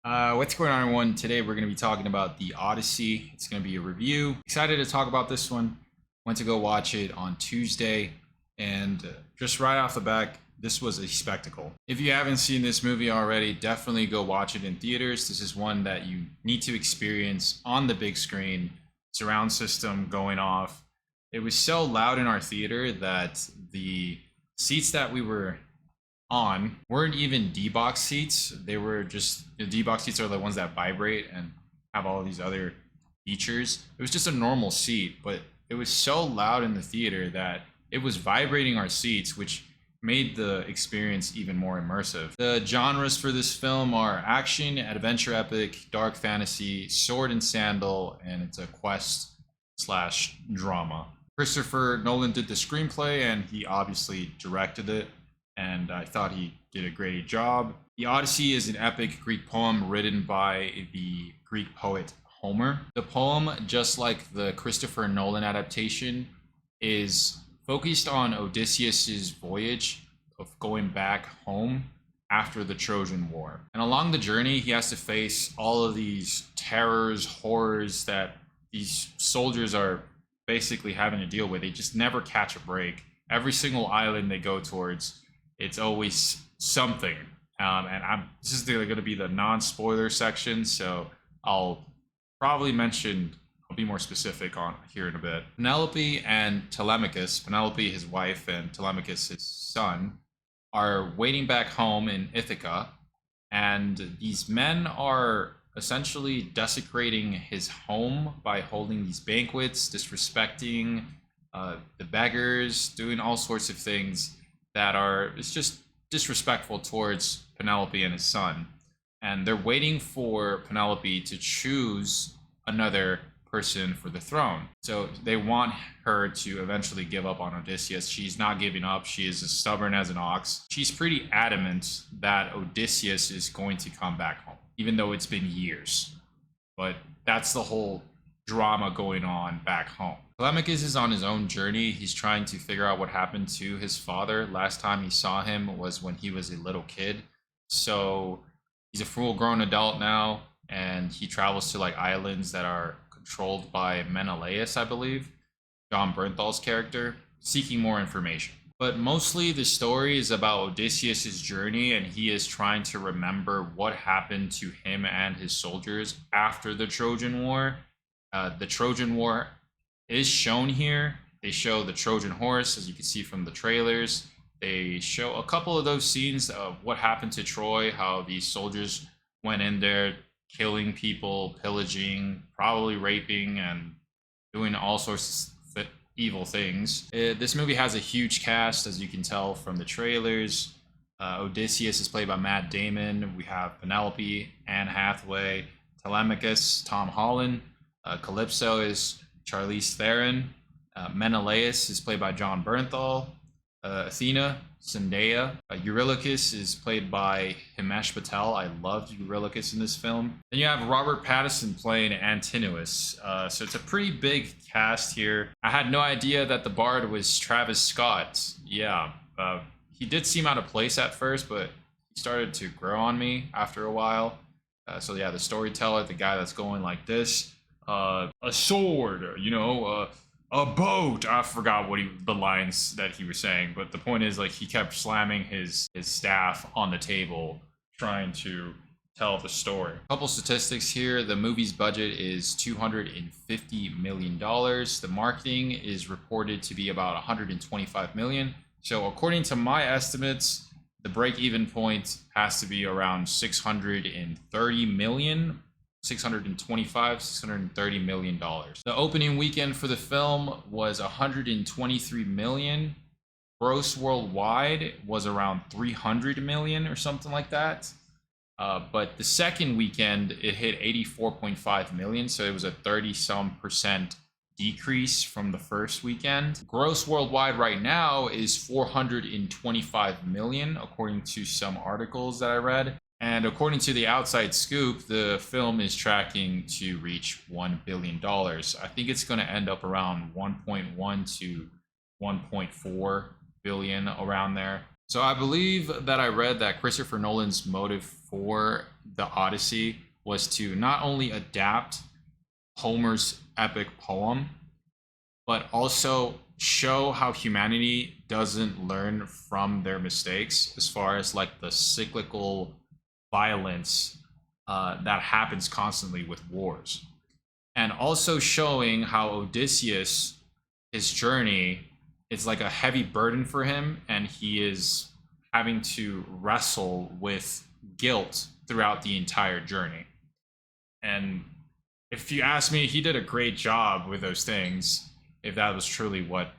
What's going on, everyone? Today we're going to be talking about the Odyssey. It's going to be a review. Excited to talk about this one. Went to go watch it on Tuesday, and just right off the bat, this was a spectacle. If you haven't seen this movie already, definitely go watch it in theaters. This is one that you need to experience on the big screen, surround system going off. It was so loud in our theater that the seats that we were on weren't even D-box seats. They were just, the D-box seats are the ones that vibrate and have all these other features. It was just a normal seat, but it was so loud in the theater that it was vibrating our seats, which made the experience even more immersive. The genres for this film are action, adventure epic, dark fantasy, sword and sandal, and it's a quest slash drama. Christopher Nolan did the screenplay, and he obviously directed it, and I thought he did a great job. The Odyssey is an epic Greek poem written by the Greek poet Homer. The poem, just like the Christopher Nolan adaptation, is focused on Odysseus's voyage of going back home after the Trojan War. And along the journey, he has to face all of these terrors, horrors that these soldiers are basically having to deal with. They just never catch a break. Every single island they go towards, it's always something. This is going to be the non-spoiler section, so I'll be more specific on here in a bit. Penelope and Telemachus, Penelope his wife and Telemachus his son, are waiting back home in Ithaca, and these men are essentially desecrating his home by holding these banquets, disrespecting the beggars, doing all sorts of things that are, it's just disrespectful towards Penelope and his son. And they're waiting for Penelope to choose another person for the throne. So they want her to eventually give up on Odysseus. She's not giving up. She is as stubborn as an ox. She's pretty adamant that Odysseus is going to come back home, even though it's been years. But that's the whole drama going on back home. Telemachus is on his own journey. He's trying to figure out what happened to his father. Last time he saw him was when he was a little kid. So he's a full-grown adult now, and he travels to like islands that are controlled by Menelaus, I believe, John Bernthal's character, seeking more information. But mostly the story is about Odysseus' journey, and he is trying to remember what happened to him and his soldiers after the Trojan War. The Trojan War is shown here. They show the Trojan horse, as you can see from the trailers. They show a couple of those scenes of what happened to Troy, how these soldiers went in there killing people, pillaging, probably raping, and doing all sorts of evil things. This movie has a huge cast, as you can tell from the trailers. Odysseus is played by Matt Damon. We have Penelope, Anne Hathaway, Telemachus, Tom Holland. Calypso is Charlize Theron. Menelaus is played by John Bernthal. Athena, Zendaya. Eurylochus is played by Himesh Patel. I loved Eurylochus in this film. Then you have Robert Pattinson playing Antinous. So it's a pretty big cast here. I had no idea that the bard was Travis Scott. Yeah, he did seem out of place at first, but he started to grow on me after a while. So yeah, the storyteller, the guy that's going like this, a sword, a boat. I forgot the lines that he was saying, but the point is, like, he kept slamming his staff on the table trying to tell the story. A couple statistics here. The movie's budget is $250 million. The marketing is reported to be about $125 million. So according to my estimates, the break-even point has to be around $630 million. $630 million. The opening weekend for the film was $123 million. Gross worldwide was around $300 million or something like that. But the second weekend, it hit $84.5 million, so it was a 30-some% decrease from the first weekend. Gross worldwide right now is $425 million, according to some articles that I read. And according to the Outside Scoop, the film is tracking to reach $1 billion. I think it's going to end up around 1.1 to 1.4 billion, around there. So I believe that I read that Christopher Nolan's motive for the Odyssey was to not only adapt Homer's epic poem, but also show how humanity doesn't learn from their mistakes, as far as like the cyclical violence that happens constantly with wars. And also showing how Odysseus, his journey, is like a heavy burden for him, and he is having to wrestle with guilt throughout the entire journey. And if you ask me, he did a great job with those things, if that was truly what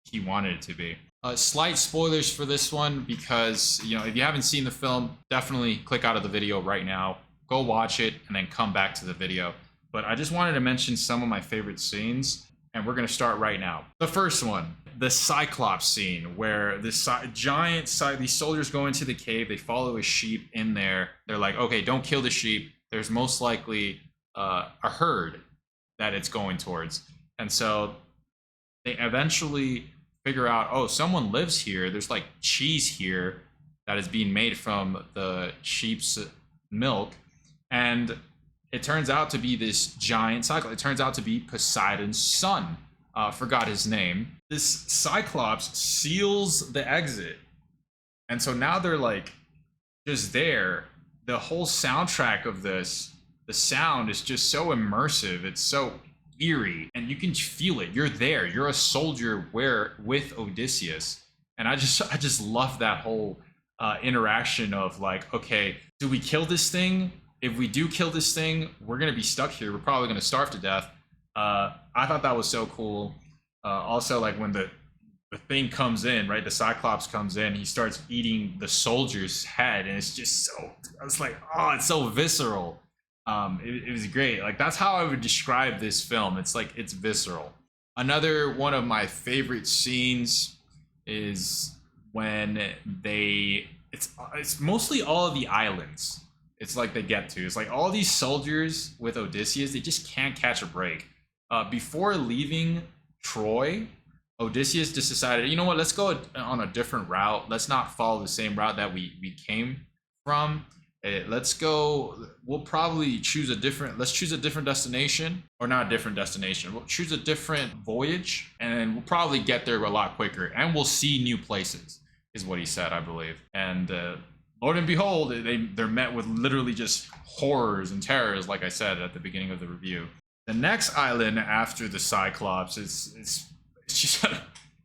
he wanted it to be. Slight spoilers for this one, because if you haven't seen the film, definitely click out of the video right now, go watch it, and then come back to the video. But I just wanted to mention some of my favorite scenes, and we're going to start right now. The first one, the Cyclops scene, where this these soldiers go into the cave, they follow a sheep in there. They're like, okay, don't kill the sheep. There's most likely a herd that it's going towards. And so they eventually figure out, oh, someone lives here. There's like cheese here that is being made from the sheep's milk. And it turns out to be this giant Cyclops. It turns out to be Poseidon's son. Forgot his name. This Cyclops seals the exit. And so now they're like just there. The whole soundtrack of this, the sound is just so immersive. It's so eerie, and you can feel it. You're there. You're a soldier with Odysseus. And I just love that whole interaction of like, okay, do we kill this thing? If we do kill this thing, we're going to be stuck here. We're probably going to starve to death. I thought that was so cool. Also, like when the thing comes in, right? The Cyclops comes in, he starts eating the soldier's head, and it's just so, I was like, oh, it's so visceral. It was great. Like, that's how I would describe this film. It's like, it's visceral. Another one of my favorite scenes is when it's mostly all of the islands. It's like they get to. It's like all these soldiers with Odysseus, they just can't catch a break. Before leaving Troy, Odysseus just decided, you know what, let's go on a different route. Let's not follow the same route that we came from. Let's go, we'll probably choose a different destination, or not a different destination. We'll choose a different voyage, and we'll probably get there a lot quicker, and we'll see new places, is what he said, I believe. And Lord and behold, they're met with literally just horrors and terrors, like I said at the beginning of the review. The next island after the Cyclops it's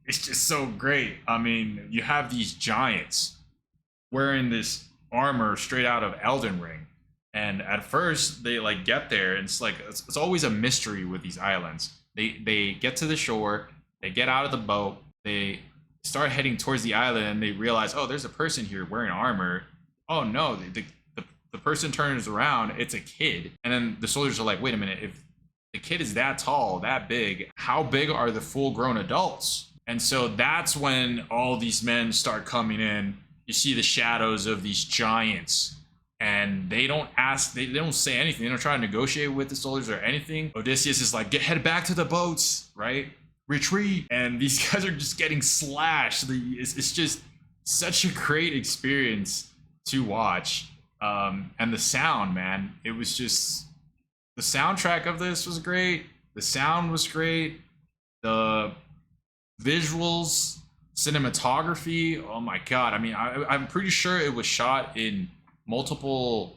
just so great. I mean, you have these giants wearing this armor straight out of Elden Ring, and at first they like get there, and it's like it's always a mystery with these islands. They get to the shore, they get out of the boat, they start heading towards the island, and they realize, oh, there's a person here wearing armor. Oh no, the person turns around, it's a kid. And then the soldiers are like, wait a minute, if the kid is that tall, that big, how big are the full-grown adults? And so that's when all these men start coming in. You see the shadows of these giants, and they don't say anything. They don't try to negotiate with the soldiers or anything. Odysseus is like, head back to the boats, right? Retreat. And these guys are just getting slashed. It's just such a great experience to watch. And the sound, man, it was just, the soundtrack of this was great. The sound was great. The visuals, cinematography, oh my god. I mean, I'm pretty sure it was shot in multiple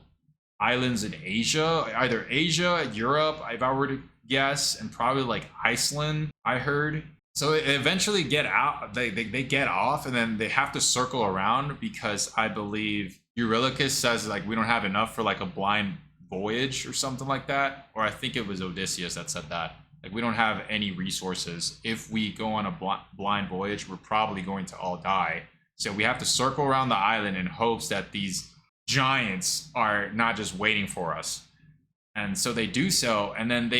islands in Asia, either Asia, Europe, if I were to guess, and probably like Iceland, I heard. So they eventually get out, they get off, and then they have to circle around because I believe Eurylochus says like we don't have enough for like a blind voyage or something like that. Or I think it was Odysseus that said that. Like, we don't have any resources. If we go on a blind voyage, we're probably going to all die. So we have to circle around the island in hopes that these giants are not just waiting for us. And so they do so. And then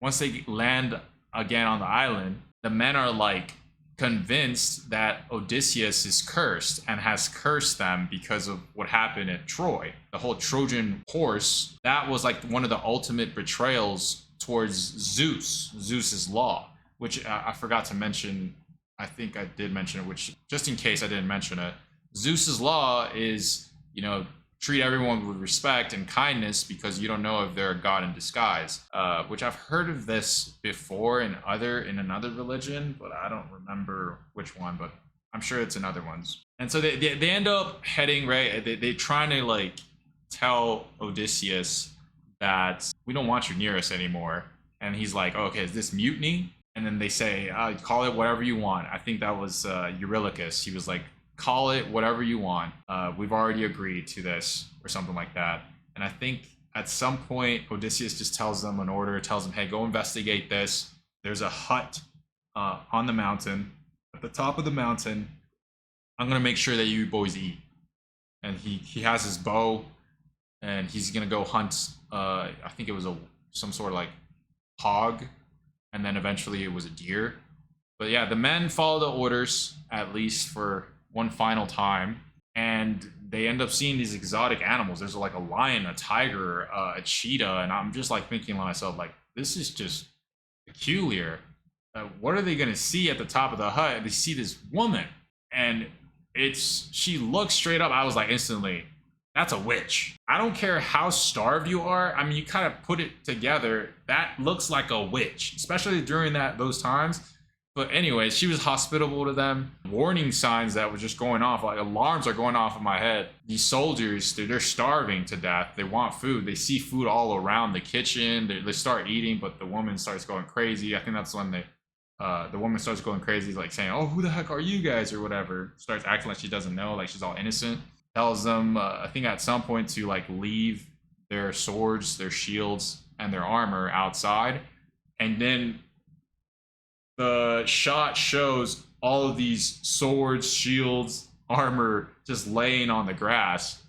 once they land again on the island, the men are like convinced that Odysseus is cursed and has cursed them because of what happened at Troy. The whole Trojan horse, that was like one of the ultimate betrayals towards Zeus's law, which I forgot to mention. I think I did mention it, which just in case I didn't mention it, Zeus's law is, treat everyone with respect and kindness because you don't know if they're a god in disguise. Which I've heard of this before in another religion, but I don't remember which one, but I'm sure it's in other ones. And so they end up heading, right? They trying to like tell Odysseus that we don't want you near us anymore. And he's like, oh, okay, is this mutiny? And then they say, call it whatever you want. I think that was Eurylochus. He was like, call it whatever you want. We've already agreed to this or something like that. And I think at some point, Odysseus just tells them an order, tells them, hey, go investigate this. There's a hut on the mountain. At the top of the mountain, I'm going to make sure that you boys eat. And he has his bow, and he's going to go hunt. I think it was some sort of like hog, and then eventually it was a deer. But yeah, the men follow the orders, at least for one final time, and they end up seeing these exotic animals. There's like a lion, a tiger, a cheetah, and I'm just like thinking to myself, like, this is just peculiar. What are they gonna see at the top of the hut? They see this woman, and she looks straight up. I was like, instantly, that's a witch. I don't care how starved you are. I mean, you kind of put it together. That looks like a witch, especially during those times. But anyways, she was hospitable to them. Warning signs that were just going off, like alarms are going off in my head. These soldiers, they're starving to death. They want food. They see food all around the kitchen. They start eating, but the woman starts going crazy. I think that's when the woman starts going crazy, like saying, oh, who the heck are you guys or whatever. Starts acting like she doesn't know, like she's all innocent. Tells them, I think at some point, to like leave their swords, their shields, and their armor outside. And then the shot shows all of these swords, shields, armor just laying on the grass,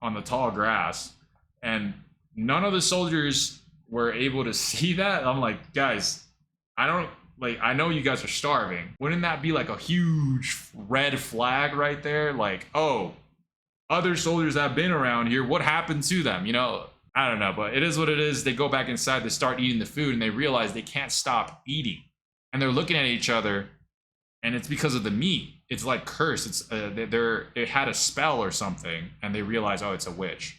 on the tall grass. And none of the soldiers were able to see that. I'm like, guys, I know you guys are starving. Wouldn't that be like a huge red flag right there? Like, oh, other soldiers that have been around here, what happened to them? You know, I don't know, but it is what it is. They go back inside, they start eating the food, and they realize they can't stop eating. And they're looking at each other, and it's because of the meat. It's like cursed. It's they had a spell or something, and they realize, oh, it's a witch.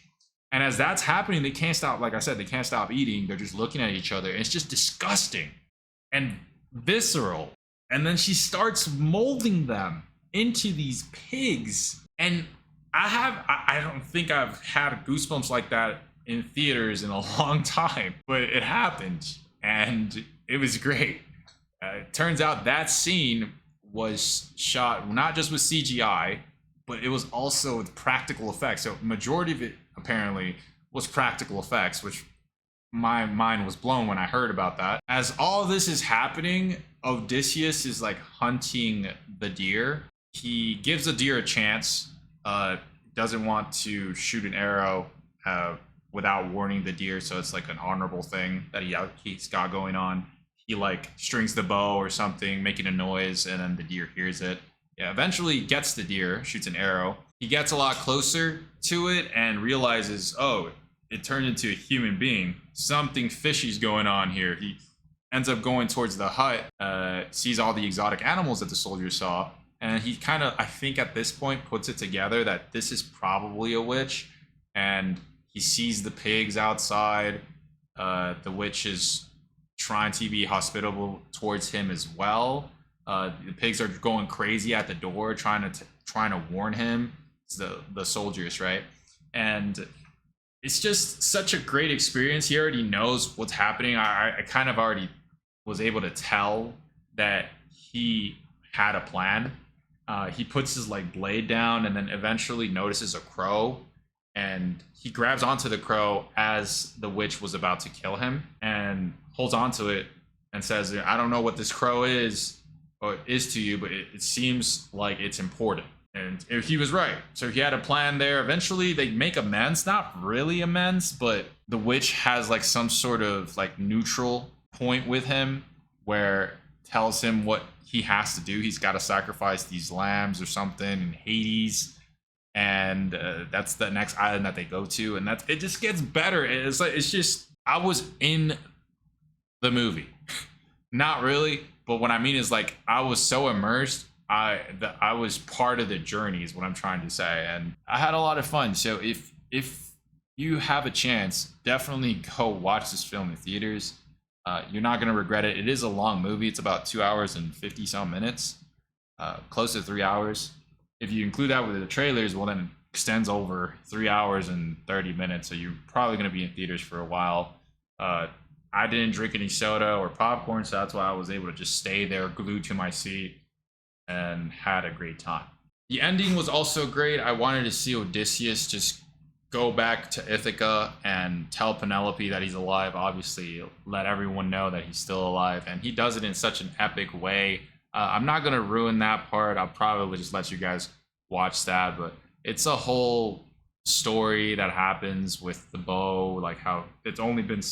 And as that's happening, they can't stop. Like I said, they can't stop eating. They're just looking at each other, and it's just disgusting and visceral. And then she starts molding them into these pigs. And I don't think I've had goosebumps like that in theaters in a long time, but it happened, and it was great. It turns out that scene was shot not just with CGI, but it was also with practical effects. So majority of it apparently was practical effects, which my mind was blown when I heard about that. As all this is happening, Odysseus is like hunting the deer. He gives the deer a chance, doesn't want to shoot an arrow without warning the deer, so it's like an honorable thing that he's got going on. He like strings the bow or something, making a noise, and then the deer hears it. Yeah, eventually gets the deer, shoots an arrow. He gets a lot closer to it and realizes, oh, it turned into a human being. Something fishy's going on here. He ends up going towards the hut, sees all the exotic animals that the soldiers saw, and he kind of, I think at this point, puts it together that this is probably a witch, and he sees the pigs outside. The witch is trying to be hospitable towards him as well. The pigs are going crazy at the door, trying to warn him. It's the soldiers, right? And it's just such a great experience. He already knows what's happening. I kind of already was able to tell that he had a plan. He puts his like blade down, and then eventually notices a crow, and he grabs onto the crow as the witch was about to kill him, and holds onto it and says, I don't know what this crow is or is to you, but it seems like it's important. And he was right. So he had a plan there. Eventually they make amends, not really amends, but the witch has like some sort of like neutral point with him where tells him what he has to do. He's got to sacrifice these lambs or something in Hades. And that's the next island that they go to. And it just gets better. It's just, I was in the movie. Not really, but what I mean is like I was so immersed, I was part of the journey is what I'm trying to say, and I had a lot of fun. So if if you have a chance, definitely go watch this film in theaters. You're not going to regret it. It is a long movie. It's about 2 hours and 50 some minutes, close to 3 hours. If you include that with the trailers, well, then it extends over 3 hours and 30 minutes. So you're probably going to be in theaters for a while. I didn't drink any soda or popcorn, so that's why I was able to just stay there glued to my seat and had a great time. The ending was also great. I wanted to see Odysseus just go back to Ithaca and tell Penelope that he's alive. Obviously, let everyone know that he's still alive. And he does it in such an epic way. I'm not going to ruin that part. I'll probably just let you guys watch that. But it's a whole story that happens with the bow, like how it's only been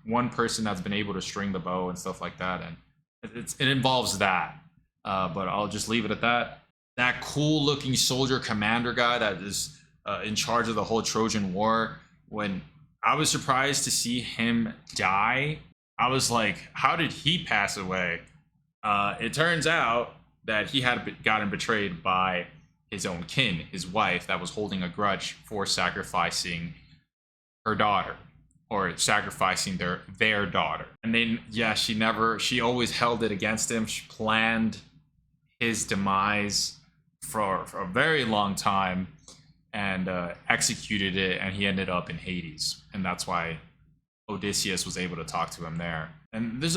one person that's been able to string the bow and stuff like that. And it involves that. But I'll just leave it at that. That cool looking soldier commander guy that is in charge of the whole Trojan War, when I was surprised to see him die, I was like, how did he pass away? It turns out that he had gotten betrayed by his own kin, his wife, that was holding a grudge for sacrificing her daughter, or sacrificing their daughter. And then, yeah, she always held it against him. She planned his demise for a very long time and executed it, and he ended up in Hades. And that's why Odysseus was able to talk to him there. And there's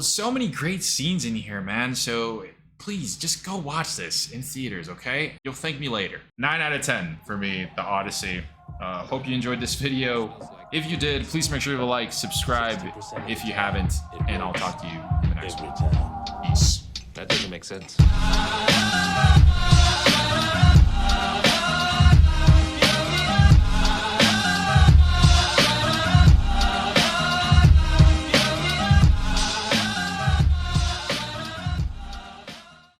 so many great scenes in here, man. So please just go watch this in theaters, okay? You'll thank me later. 9 out of 10 for me, The Odyssey. Hope you enjoyed this video. If you did, please make sure to like, subscribe if you haven't, and I'll talk to you in the next one. Peace. That doesn't make sense.